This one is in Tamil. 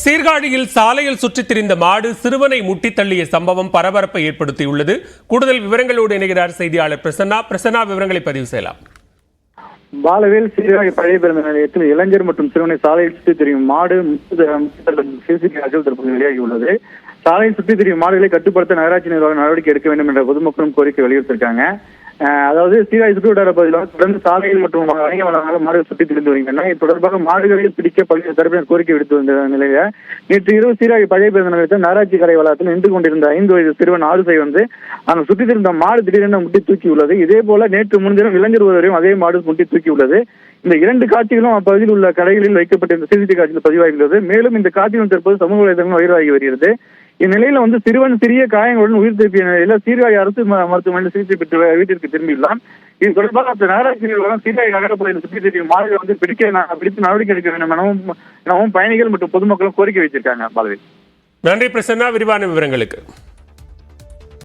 சீர்காழியில் சாலையில் சுற்றித் திரிந்த மாடு சிறுவனை முட்டி தள்ளிய சம்பவம் பரபரப்பை ஏற்படுத்தியுள்ளது. கூடுதல் விவரங்களோடு இணைகிறார் செய்தியாளர் பிரசன்னா. விவரங்களை பதிவு செய்யலாம். பாலவேல் சீர்காழி பழைய பேருந்து நிலையத்தில் இளைஞர் மற்றும் சிறுவனை சாலையில் சுற்றி திரியும் மாடு சிசிடிவி தற்போது வெளியாகியுள்ளது. சாலையில் சுற்றி திரியும் மாடுகளை கட்டுப்படுத்த நகராட்சி நிர்வாகம் நடவடிக்கை எடுக்க வேண்டும் என்ற பொதுமக்களும் கோரிக்கை வலியுறுத்திருக்காங்க. அதாவது சீர்காழி சுற்றுவட்டார பகுதியில் தொடர்ந்து சாலையில் மற்றும் வணிக வளங்களாக மாடுகள் சுற்றி திரிந்து வருகின்றன. இது தொடர்பாக மாடுகளை பிடிக்க பல்வேறு தரப்பினர் கோரிக்கை விடுத்து வந்த நிலையில நேற்று இரவு சீர்காழி பழைய பேருந்து நிலையத்தில் நகராட்சி கரை வளாகத்தில் நின்று கொண்டிருந்த 5 வயது சிறுவன் ஆடுசை வந்து அந்த சுற்றி திரிந்த மாடு திடீரென முட்டி தூக்கியுள்ளது. இதே போல நேற்று முன்தினம் இளைஞர் ஒருவரையும் அதே மாடு முட்டி தூக்கியுள்ளது. இந்த 2 காட்சிகளும் அப்பகுதியில் உள்ள கடைகளில் வைக்கப்பட்டிருந்த சிசிடிவி காட்சியில் பதிவாகியுள்ளது. மேலும் இந்த காட்சிகள் தற்போது சமூக வலைதளங்கள் வைரலாகி வருகிறது. இந்நிலையில வந்து சிறுவன் சிறிய காயங்களுடன் உயிர் திருப்பிய நிலையில சீர்காழி அரசு மருத்துவமனையில் சிகிச்சை பெற்று வீட்டிற்கு திரும்பியுள்ளான். இது தொடர்பாக நகராட்சி நிர்வாகம் சீர்காழி நகரப்பகுதியில் சுற்றி திரியும் மாடுகளை வந்து பிடித்து நடவடிக்கை எடுக்க வேண்டும் எனவும் பயணிகள் மற்றும் பொதுமக்களும் கோரிக்கை வைத்திருக்காங்க. பாலவேல், நன்றி பிரசன்னா, விரிவான விவரங்களுக்கு.